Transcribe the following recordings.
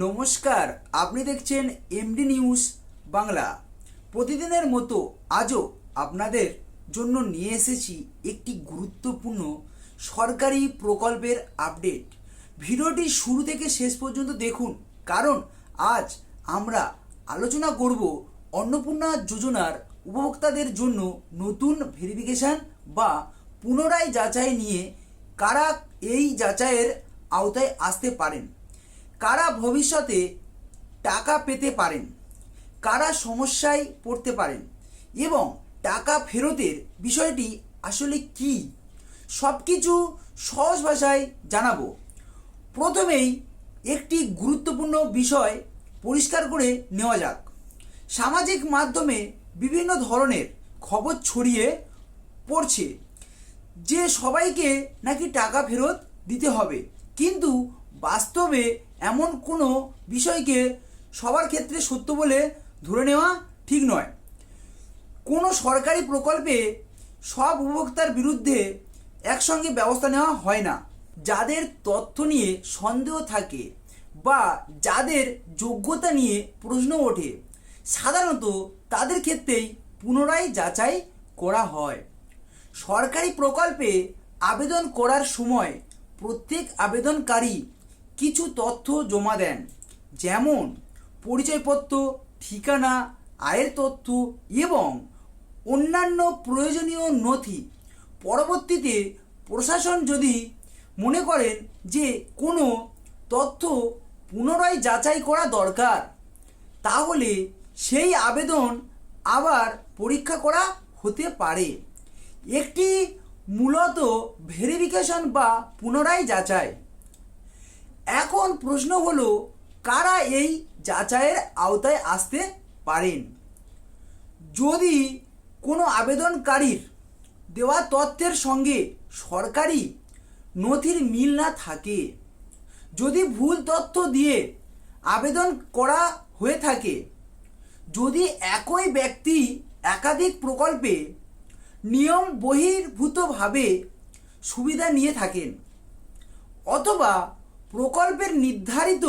নমস্কার, আপনি দেখছেন এমডি নিউজ বাংলা। প্রতিদিনের মতো আজও আপনাদের জন্য নিয়ে এসেছি একটি গুরুত্বপূর্ণ সরকারি প্রকল্পের আপডেট। ভিডিওটি শুরু থেকে শেষ পর্যন্ত দেখুন, কারণ আজ আমরা আলোচনা করব অন্নপূর্ণা যোজনার উপভোক্তাদের জন্য নতুন ভেরিফিকেশন বা পুনরায় যাচাই নিয়ে। কারা এই যাচাইয়ের আওতায় আসতে পারেন, কারা ভবিষ্যতে টাকা পেতে পারেন, কারা সমস্যায় পড়তে পারেন এবং টাকা ফেরতের বিষয়টি আসলে কি, সব কিছু সহজ ভাষায় জানাবো। প্রথমেই একটি গুরুত্বপূর্ণ বিষয় পরিষ্কার করে নেওয়া যাক। সামাজিক মাধ্যমে বিভিন্ন ধরনের খবর ছড়িয়ে পড়ছে যে সবাইকে নাকি টাকা ফেরত দিতে হবে, কিন্তু বাস্তবে এমন কোনো বিষয়কে সবার ক্ষেত্রে সত্য বলে ধরে নেওয়া ঠিক নয়। কোনো সরকারি প্রকল্পে সব উপভোক্তার বিরুদ্ধে একসঙ্গে ব্যবস্থা নেওয়া হয় না। যাদের তথ্য নিয়ে সন্দেহ থাকে বা যাদের যোগ্যতা নিয়ে প্রশ্ন ওঠে, সাধারণত তাদের ক্ষেত্রেই পুনরায় যাচাই করা হয়। সরকারি প্রকল্পে আবেদন করার সময় প্রত্যেক আবেদনকারী কিছু তথ্য জমা দেন, যেমন পরিচয়পত্র, ঠিকানা, আয়ের তথ্য এবং অন্যান্য প্রয়োজনীয় নথি। পরবর্তীতে প্রশাসন যদি মনে করেন যে কোনো তথ্য পুনরায় যাচাই করা দরকার, তাহলে সেই আবেদন আবার পরীক্ষা করা হতে পারে। একটি মূলত ভেরিফিকেশন বা পুনরায় যাচাই। এখন প্রশ্ন হলো, কারা এই যাচাইয়ের আওতায় আসতে পারেন? যদি কোনো আবেদনকারীর দেওয়া তথ্যের সঙ্গে সরকারি নথির মিল না থাকে, যদি ভুল তথ্য দিয়ে আবেদন করা হয়ে থাকে, যদি একই ব্যক্তি একাধিক প্রকল্পে নিয়ম বহির্ভূতভাবে সুবিধা নিয়ে থাকেন, অথবা প্রকল্পের নির্ধারিত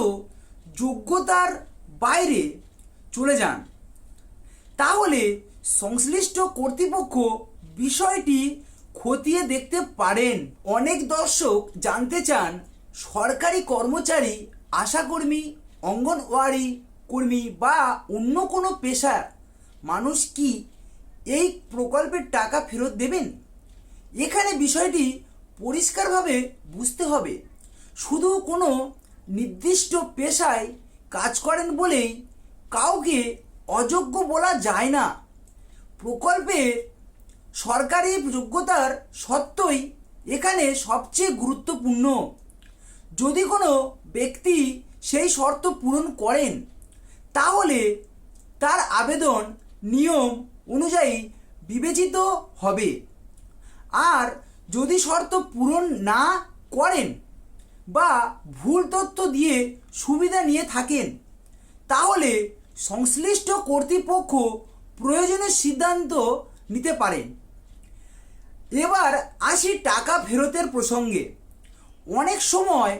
যোগ্যতার বাইরে চলে যান, তাহলে সংশ্লিষ্ট কর্তৃপক্ষ বিষয়টি খতিয়ে দেখতে পারেন। অনেক দর্শক জানতে চান, সরকারি কর্মচারী, আশাকর্মী, অঙ্গনওয়াড়ি কর্মী বা অন্য কোনো পেশার মানুষ কি এই প্রকল্পের টাকা ফেরত দেবেন? এখানে বিষয়টি পরিষ্কারভাবে বুঝতে হবে। শুধু কোনো নির্দিষ্ট পেশায় কাজ করেন বলেই কাউকে অযোগ্য বলা যায় না। প্রকল্পের সরকারি যোগ্যতার সত্যই এখানে সবচেয়ে গুরুত্বপূর্ণ। যদি কোনো ব্যক্তি সেই শর্ত পূরণ করেন, তাহলে তার আবেদন নিয়ম অনুযায়ী বিবেচিত হবে। আর যদি শর্ত পূরণ না করেন বা ভুল তথ্য দিয়ে সুবিধা নিয়ে থাকেন, তাহলে সংশ্লিষ্ট কর্তৃপক্ষ প্রয়োজনীয় সিদ্ধান্ত নিতে পারেন। এবার আসি টাকা ফেরতের প্রসঙ্গে। অনেক সময়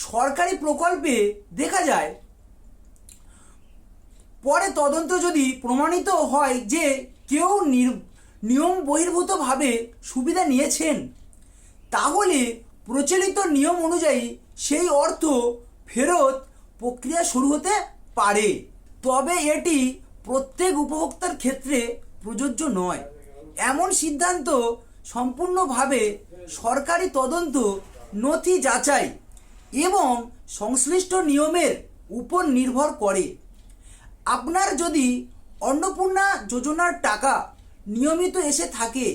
সরকারি প্রকল্পে দেখা যায়, পরে তদন্ত যদি প্রমাণিত হয় যে কেউ নিয়ম বহির্ভূতভাবে সুবিধা নিয়েছেন, তাহলে প্রচলিত নিয়ম অনুযায়ী সেই অর্থ ফেরত প্রক্রিয়া শুরু হতে পারে। তবে এটি প্রত্যেক উপভোক্তার ক্ষেত্রে প্রযোজ্য নয়। এমন সিদ্ধান্ত সম্পূর্ণভাবে সরকারি তদন্ত, নথি যাচাই এবং সংশ্লিষ্ট নিয়মের উপর নির্ভর করে। আপনার যদি অন্নপূর্ণা যোজনার টাকা নিয়মিত এসে থাকে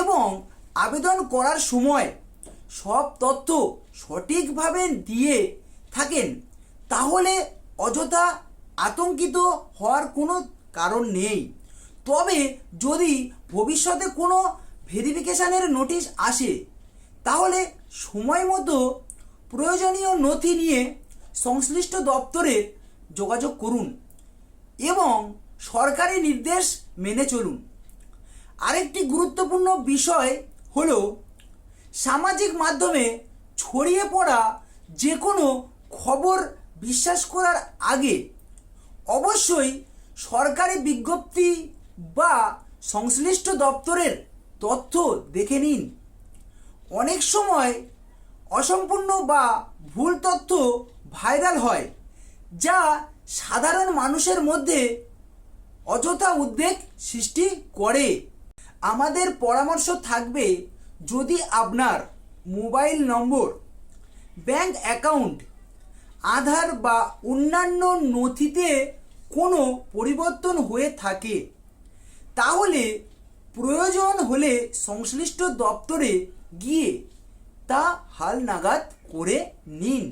এবং আবেদন করার সময় সব তথ্য সঠিকভাবে দিয়ে থাকেন, তাহলে অযথা আতঙ্কিত হওয়ার কোনো কারণ নেই। তবে যদি ভবিষ্যতে কোনো ভেরিফিকেশনের নোটিশ আসে, তাহলে সময় মতো প্রয়োজনীয় নথি নিয়ে সংশ্লিষ্ট দপ্তরে যোগাযোগ করুন এবং সরকারি নির্দেশ মেনে চলুন। আরেকটি গুরুত্বপূর্ণ বিষয় হলো, সামাজিক মাধ্যমে ছড়িয়ে পড়া যে কোনো খবর বিশ্বাস করার আগে অবশ্যই সরকারি বিজ্ঞপ্তি বা সংশ্লিষ্ট দপ্তরের তথ্য দেখে নিন। অনেক সময় অসম্পূর্ণ বা ভুল তথ্য ভাইরাল হয়, যা সাধারণ মানুষের মধ্যে অযথা উদ্বেগ সৃষ্টি করে। আমাদের পরামর্শ থাকবে, যদি আপনার মোবাইল নম্বর, ব্যাংক অ্যাকাউন্ট, আধার বা অন্যান্য নথিতে কোনো পরিবর্তন হয়ে থাকে, তাহলে প্রয়োজন হলে সংশ্লিষ্ট দপ্তরে গিয়ে তা হালনাগাদ করে নিন।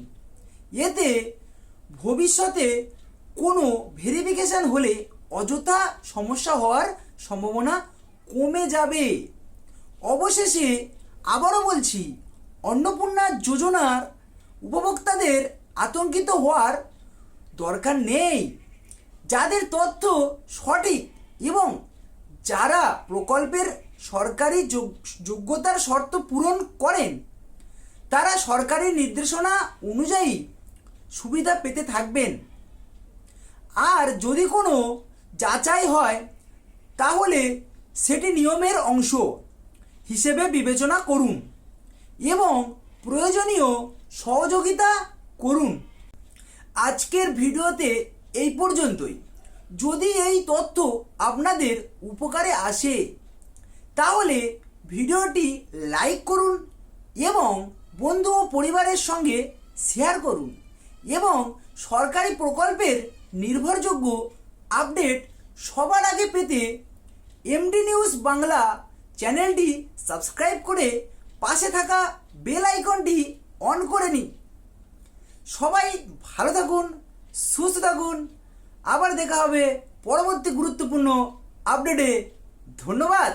এতে ভবিষ্যতে কোনো ভেরিফিকেশন হলে অযথা সমস্যা হওয়ার সম্ভাবনা কমে যাবে। অবশেষে আবারও বলছি, অন্নপূর্ণা যোজনার উপভোক্তাদের আতঙ্কিত হওয়ার দরকার নেই। যাদের তথ্য সঠিক এবং যারা প্রকল্পের সরকারি যোগ্যতার শর্ত পূরণ করেন, তারা সরকারি নির্দেশনা অনুযায়ী সুবিধা পেতে থাকবেন। আর যদি কোনো যাচাই হয়, তাহলে সেটি নিয়মের অংশ হিসেবে বিবেচনা করুন এবং প্রয়োজনীয় সহযোগিতা করুন। আজকের ভিডিওতে এই পর্যন্তই। যদি এই তথ্য আপনাদের উপকারে আসে, তাহলে ভিডিওটি লাইক করুন এবং বন্ধু ও পরিবারের সঙ্গে শেয়ার করুন এবং সরকারি প্রকল্পের নির্ভরযোগ্য আপডেট সবার আগে পেতে এমডি নিউজ বাংলা চ্যানেলটি সাবস্ক্রাইব করে পাশে থাকা বেল আইকনটি অন করে নিন। সবাই ভালো থাকুন, সুস্থ থাকুন। আবার দেখা হবে পরবর্তী গুরুত্বপূর্ণ আপডেটে। ধন্যবাদ।